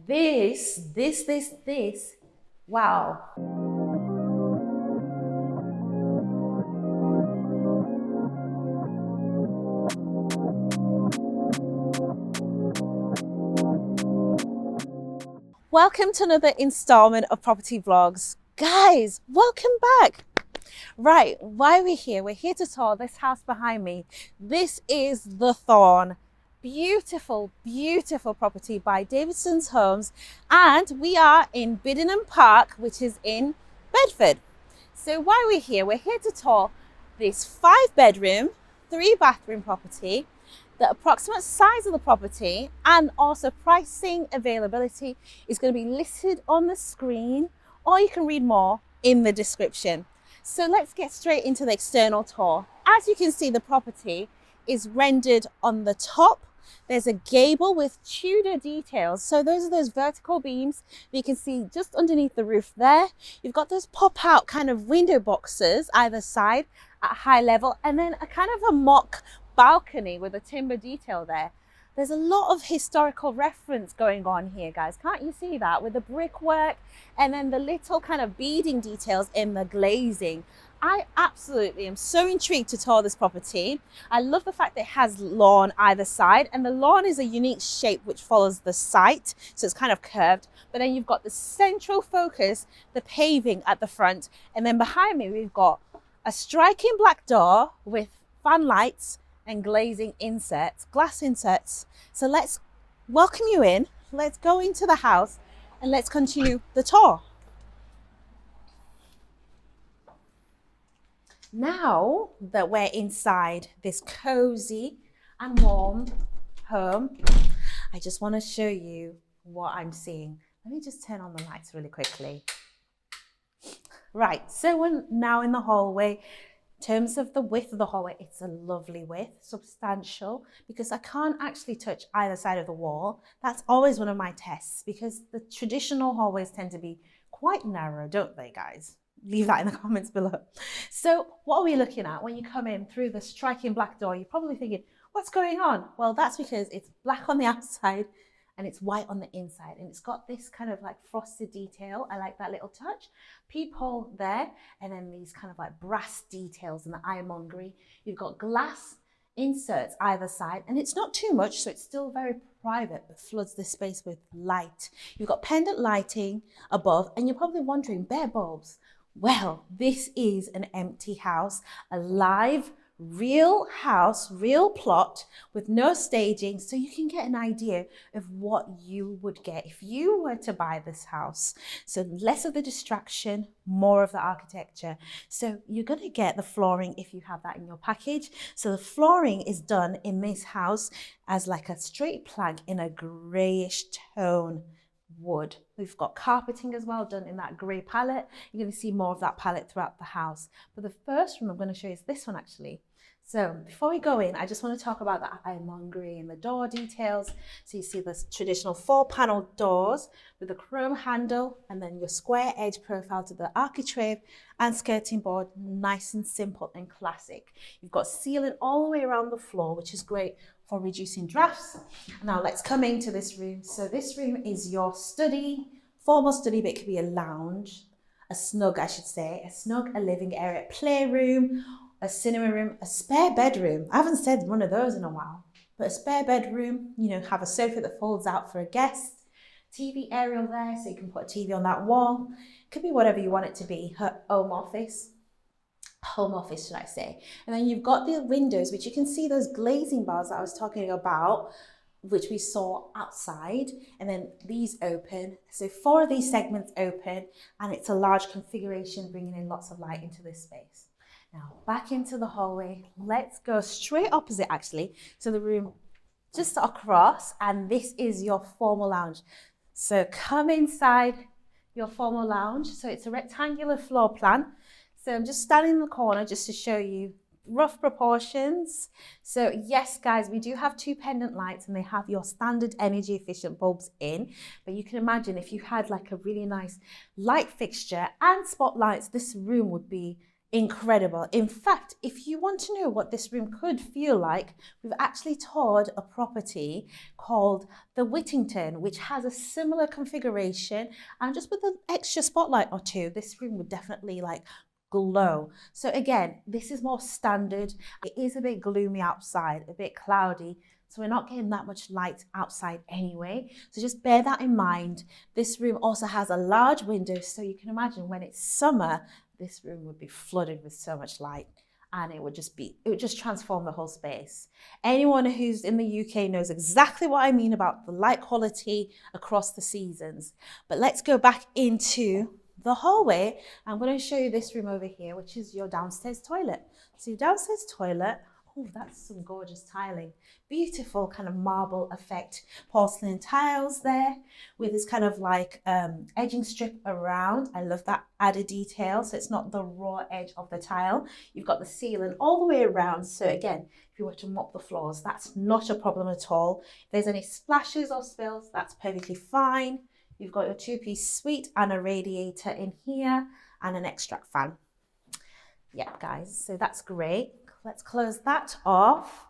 this, wow. Welcome to another installment of Property Vlogs. Guys, welcome back. Right, why are we here? We're here to tour this house behind me. This is the Thorne. Beautiful, beautiful property by Davidsons Homes. And we are in Biddenham Park, which is in Bedford. So why are we here? We're here to tour this 5-bedroom, 3-bathroom property. The approximate size of the property and also pricing availability is going to be listed on the screen, or you can read more in the description. So let's get straight into the external tour. As you can see, the property is rendered on the top. There's a gable with Tudor details. So those are those vertical beams that you can see just underneath the roof there. You've got those pop out kind of window boxes either side at high level, and then a kind of a mock balcony with a timber detail there. There's a lot of historical reference going on here, guys. Can't you see that with the brickwork and then the little kind of beading details in the glazing? I absolutely am so intrigued to tour this property. I love the fact that it has lawn either side, and the lawn is a unique shape which follows the site, so it's kind of curved. But then you've got the central focus, the paving at the front, and then behind me we've got a striking black door with fan lights and glazing inserts, glass inserts. So let's welcome you in. Let's go into the house and let's continue the tour. Now that we're inside this cozy and warm home, I just want to show you what I'm seeing. Let me just turn on the lights really quickly. Right, so we're now in the hallway. In terms of the width of the hallway, it's a lovely width, substantial, because I can't actually touch either side of the wall. That's always one of my tests, because the traditional hallways tend to be quite narrow, don't they, guys? Leave that in the comments below. So what are we looking at? When you come in through the striking black door, you're probably thinking, what's going on? Well, that's because it's black on the outside and it's white on the inside, and it's got this kind of like frosted detail. I like that little touch. Peephole there, and then these kind of like brass details in the ironmongery. You've got glass inserts either side, and it's not too much, so it's still very private, but floods the space with light. You've got pendant lighting above, and you're probably wondering, bare bulbs. Well, this is an empty house, a live, real house, real plot with no staging, so you can get an idea of what you would get if you were to buy this house. So less of the distraction, more of the architecture. So you're going to get the flooring if you have that in your package. So the flooring is done in this house as like a straight plank in a grayish tone wood. We've got carpeting as well done in that grey palette. You're going to see more of that palette throughout the house. But the first room I'm going to show you is this one actually. So before we go in, I just want to talk about the ironmongery and the door details. So you see the traditional 4-panel doors with the chrome handle, and then your square edge profile to the architrave and skirting board, nice and simple and classic. You've got ceiling all the way around the floor, which is great for reducing drafts. Now let's come into this room. So this room is your study, formal study, but it could be a lounge, a snug, I should say, a snug, a living area, playroom, a cinema room, a spare bedroom. I haven't said one of those in a while, but a spare bedroom, you know, have a sofa that folds out for a guest, TV aerial there, so you can put a TV on that wall. It could be whatever you want it to be, her home office should I say. And then you've got the windows, which you can see those glazing bars that I was talking about, which we saw outside, and then these open. So 4 of these segments open, and it's a large configuration, bringing in lots of light into this space. Now back into the hallway, let's go straight opposite actually. So the room just across, and this is your formal lounge. So come inside your formal lounge. So it's a rectangular floor plan. So I'm just standing in the corner just to show you rough proportions. So yes, guys, we do have 2 pendant lights, and they have your standard energy efficient bulbs in. But you can imagine if you had like a really nice light fixture and spotlights, this room would be incredible. In fact, if you want to know what this room could feel like, we've actually toured a property called the Whittington, which has a similar configuration, and just with an extra spotlight or two, this room would definitely like glow. So again, this is more standard. It is a bit gloomy outside, a bit cloudy, so we're not getting that much light outside anyway. So just bear that in mind. This room also has a large window, so you can imagine when it's summer, this room would be flooded with so much light, and it would just transform the whole space. Anyone who's in the UK knows exactly what I mean about the light quality across the seasons. But let's go back into the hallway. I'm going to show you this room over here, which is your downstairs toilet. So your downstairs toilet, oh, that's some gorgeous tiling. Beautiful kind of marble effect, porcelain tiles there with this kind of like edging strip around. I love that added detail, so it's not the raw edge of the tile. You've got the ceiling all the way around, so again, if you were to mop the floors, that's not a problem at all. If there's any splashes or spills, that's perfectly fine. You've got your two-piece suite and a radiator in here and an extract fan. Yep, guys, so that's great. Let's close that off.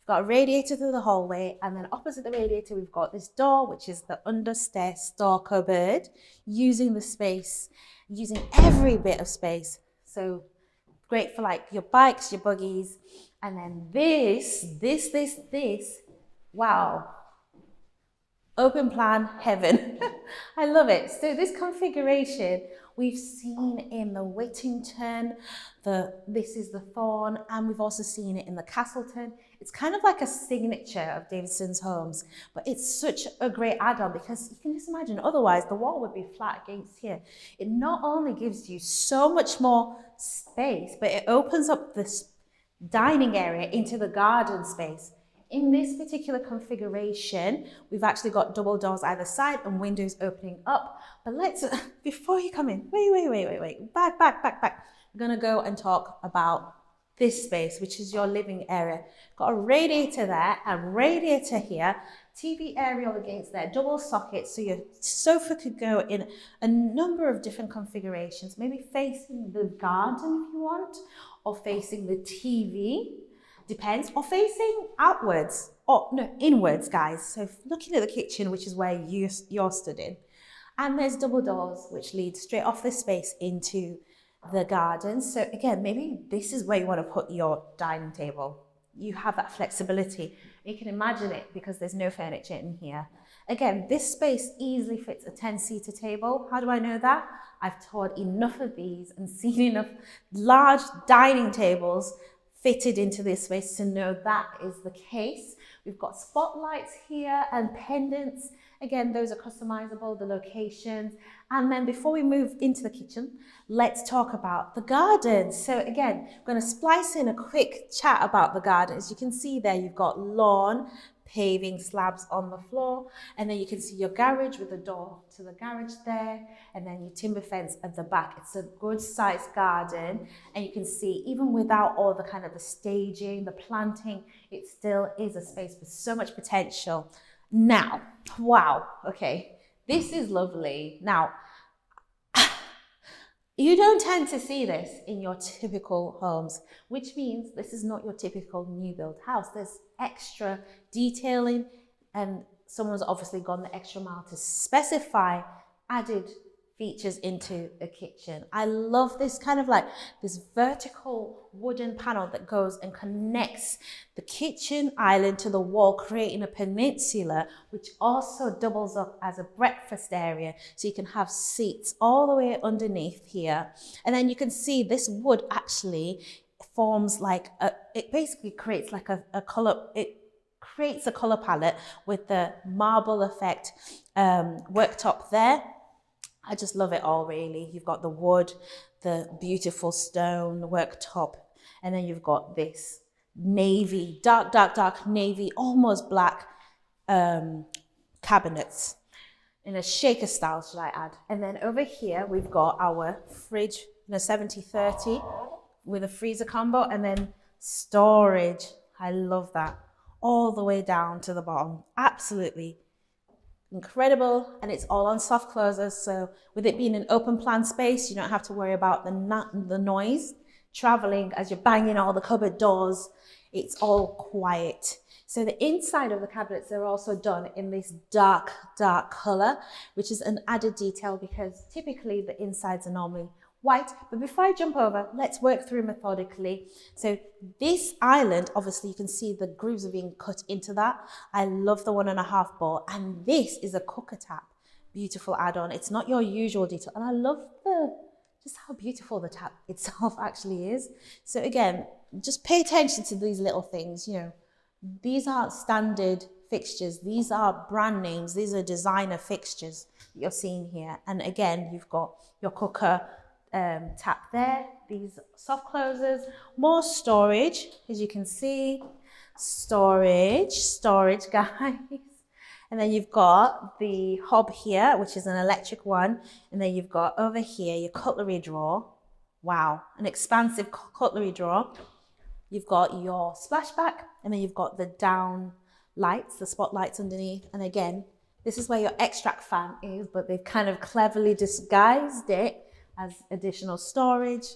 We've got a radiator through the hallway, and then opposite the radiator, we've got this door, which is the understair store cupboard, using the space, using every bit of space. So great for like your bikes, your buggies. And then this, wow. Open plan heaven. I love it. So this configuration we've seen in the Whittington, this is the Thorne, and we've also seen it in the Castleton. It's kind of like a signature of Davidsons Homes, but it's such a great add-on because you can just imagine otherwise the wall would be flat against here. It not only gives you so much more space, but it opens up this dining area into the garden space. In this particular configuration, we've actually got double doors either side and windows opening up. But let's, before you come in, wait, back. We're gonna go and talk about this space, which is your living area. Got a radiator there, a radiator here, TV aerial against there, double sockets, so your sofa could go in a number of different configurations, maybe facing the garden if you want, or facing the TV. Depends, or facing outwards, or no, inwards, guys. So looking at the kitchen, which is where you're stood in. And there's double doors, which lead straight off this space into the garden. So again, maybe this is where you want to put your dining table. You have that flexibility. You can imagine it because there's no furniture in here. Again, this space easily fits a 10-seater table. How do I know that? I've toured enough of these and seen enough large dining tables fitted into this space to know that is the case. We've got spotlights here and pendants. Again, those are customizable, the locations. And then before we move into the kitchen, let's talk about the garden. So again, I'm going to splice in a quick chat about the garden. As you can see there, you've got lawn, paving slabs on the floor, and then you can see your garage with the door to the garage there, and then your timber fence at the back. It's a good sized garden, and you can see even without all the kind of the staging, the planting, it still is a space with so much potential. Now, wow, okay, this is lovely. Now, you don't tend to see this in your typical homes, which means this is not your typical new build house. There's extra detailing, and someone's obviously gone the extra mile to specify added features into a kitchen. I love this kind of like this vertical wooden panel that goes and connects the kitchen island to the wall, creating a peninsula, which also doubles up as a breakfast area. So you can have seats all the way underneath here. And then you can see this wood actually forms like it basically creates like a color, it creates a color palette with the marble effect worktop there. I just love it all, really. You've got the wood, the beautiful stone worktop, and then you've got this navy, dark navy, almost black cabinets in a shaker style, should I add. And then over here, we've got our fridge in a 70/30 with a freezer combo, and then storage. I love that. All the way down to the bottom. Absolutely incredible, and it's all on soft closers, so with it being an open plan space, you don't have to worry about the noise traveling, as you're banging all the cupboard doors, it's all quiet. So the inside of the cabinets are also done in this dark color, which is an added detail because typically the insides are normally white. But before I jump over, let's work through methodically. So this island, obviously you can see the grooves are being cut into that. I love the 1.5 bore, and this is a cooker tap. Beautiful add-on. It's not your usual detail, and I love just how beautiful the tap itself actually is. So again, just pay attention to these little things. You know, these aren't standard fixtures. These are brand names. These are designer fixtures that you're seeing here. And again, you've got your cooker tap there, these soft closers, more storage, as you can see, storage guys. And then you've got the hob here, which is an electric one. And then you've got over here your cutlery drawer. Wow, an expansive cutlery drawer. You've got your splashback, and then you've got the down lights, the spotlights underneath. And again, this is where your extract fan is, but they've kind of cleverly disguised it as additional storage.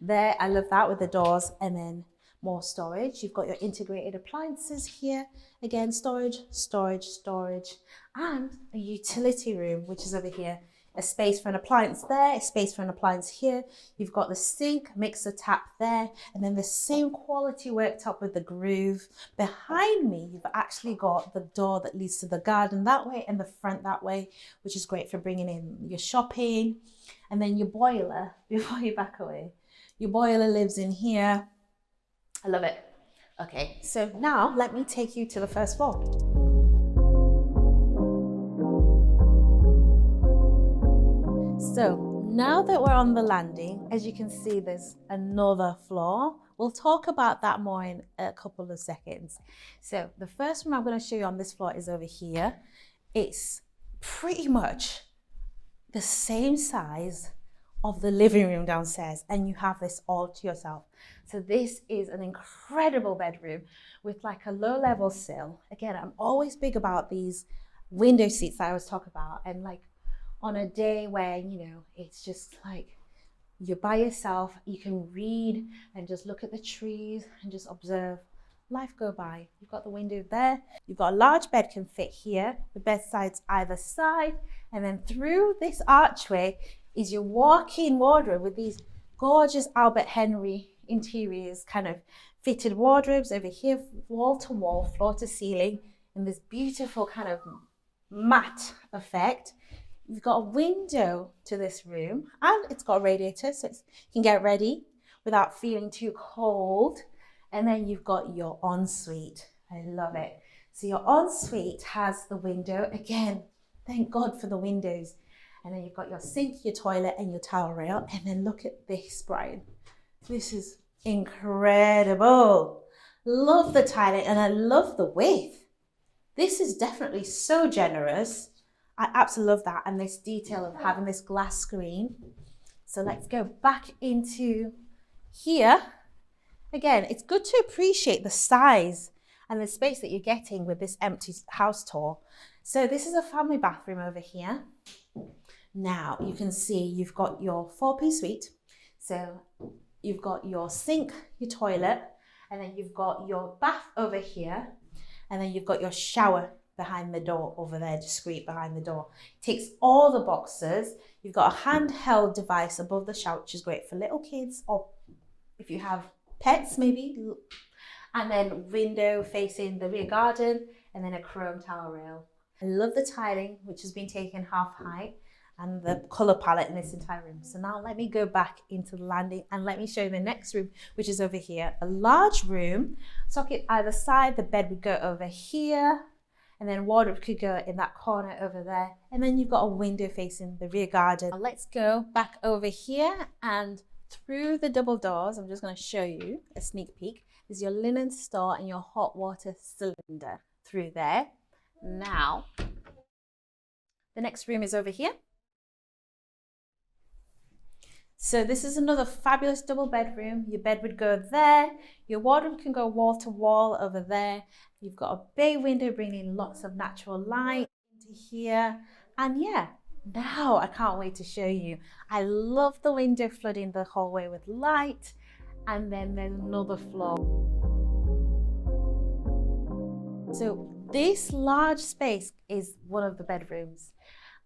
There, I love that with the doors, and then more storage. You've got your integrated appliances here. Again, storage, and a utility room, which is over here. A space for an appliance there, a space for an appliance here. You've got the sink, mixer tap there, and then the same quality worktop with the groove. Behind me, you've actually got the door that leads to the garden that way and the front that way, which is great for bringing in your shopping. And then your boiler, before you back away, your boiler lives in here. I love it. Okay, so now let me take you to the first floor. So now that we're on the landing, as you can see, there's another floor. We'll talk about that more in a couple of seconds. So the first room I'm going to show you on this floor is over here. It's pretty much the same size of the living room downstairs, and you have this all to yourself. So this is an incredible bedroom with like a low level sill. Again, I'm always big about these window seats that I always talk about, and like on a day where, you know, it's just like you're by yourself, you can read and just look at the trees and just observe life go by. You've got the window there. You've got a large bed can fit here, the bedsides either side, and then through this archway is your walk-in wardrobe with these gorgeous Albert Henry interiors, kind of fitted wardrobes over here, wall to wall, floor to ceiling, and this beautiful kind of matte effect. You've got a window to this room, and it's got a radiator, so you can get ready without feeling too cold. And then you've got your ensuite. I love it. So your ensuite has the window. Again, thank God for the windows. And then you've got your sink, your toilet, and your towel rail. And then look at this, Brian. This is incredible. Love the tiling, and I love the width. This is definitely so generous. I absolutely love that. And this detail of having this glass screen. So let's go back into here. Again, it's good to appreciate the size and the space that you're getting with this empty house tour. So this is a family bathroom over here. Now you can see you've got your 4-piece suite. So you've got your sink, your toilet, and then you've got your bath over here. And then you've got your shower behind the door over there, discreet behind the door. It takes all the boxes. You've got a handheld device above the shower, which is great for little kids, or if you have pets maybe. And then window facing the rear garden, and then a chrome towel rail. I love the tiling, which has been taken half height, and the color palette in this entire room. So now let me go back into the landing and let me show you the next room, which is over here. A large room, socket either side. The bed would go over here, and then wardrobe could go in that corner over there. And then you've got a window facing the rear garden. Now let's go back over here, and through the double doors, I'm just going to show you a sneak peek. There's your linen store and your hot water cylinder through there. Now, the next room is over here. So this is another fabulous double bedroom. Your bed would go there. Your wardrobe can go wall to wall over there. You've got a bay window bringing lots of natural light into here. And yeah, now I can't wait to show you. I love the window flooding the hallway with light. and then there's another floor. So this large space is one of the bedrooms.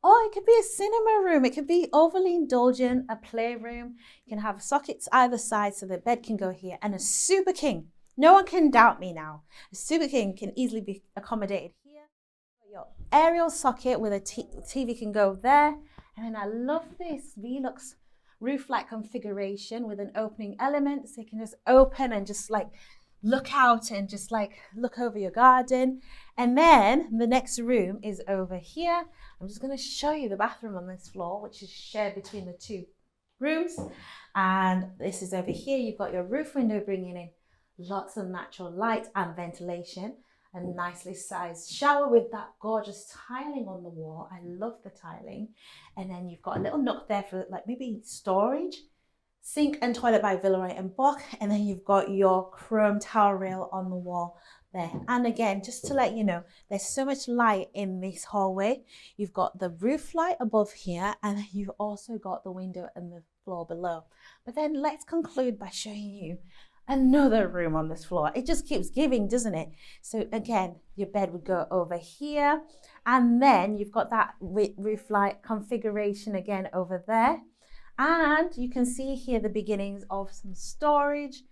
Or it could be a cinema room. It could be overly indulgent, a playroom. You can have sockets either side so the bed can go here. And a super king. No one can doubt me now. A super king can easily be accommodated here. Your aerial socket with a TV can go there. And then I love this Velux roof-like configuration with an opening element. So you can just open and just like look out and just like look over your garden. And then the next room is over here. I'm just going to show you the bathroom on this floor, which is shared between the two rooms. And this is over here. You've got your roof window bringing in lots of natural light and ventilation. A nicely sized shower with that gorgeous tiling on the wall. I love the tiling. And then you've got a little nook there for like maybe storage. Sink and toilet by Villeroy and Bock, and then you've got your chrome towel rail on the wall there. And again, just to let you know, there's so much light in this hallway. You've got the roof light above here, and then you've also got the window and the floor below. But then let's conclude by showing you another room on this floor. It just keeps giving, doesn't it? So again, your bed would go over here, and then you've got that roof light configuration again over there. And you can see here the beginnings of some storage,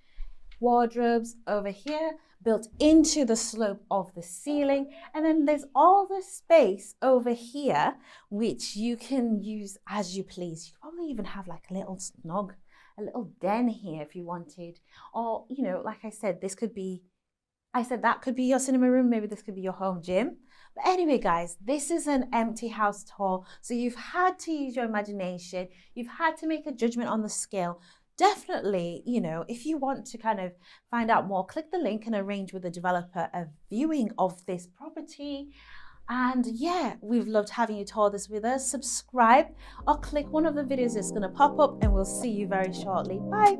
wardrobes over here, built into the slope of the ceiling. And then there's all the space over here, which you can use as you please. You could probably even have like a little snug, a little den here if you wanted. Or, you know, like I said, this could be, that could be your cinema room. Maybe this could be your home gym. But anyway, guys, this is an empty house tour. So you've had to use your imagination. You've had to make a judgment on the scale. Definitely, you know, if you want to kind of find out more, click the link and arrange with the developer a viewing of this property. And yeah, we've loved having you tour this with us. Subscribe or click one of the videos that's going to pop up, and we'll see you very shortly. Bye.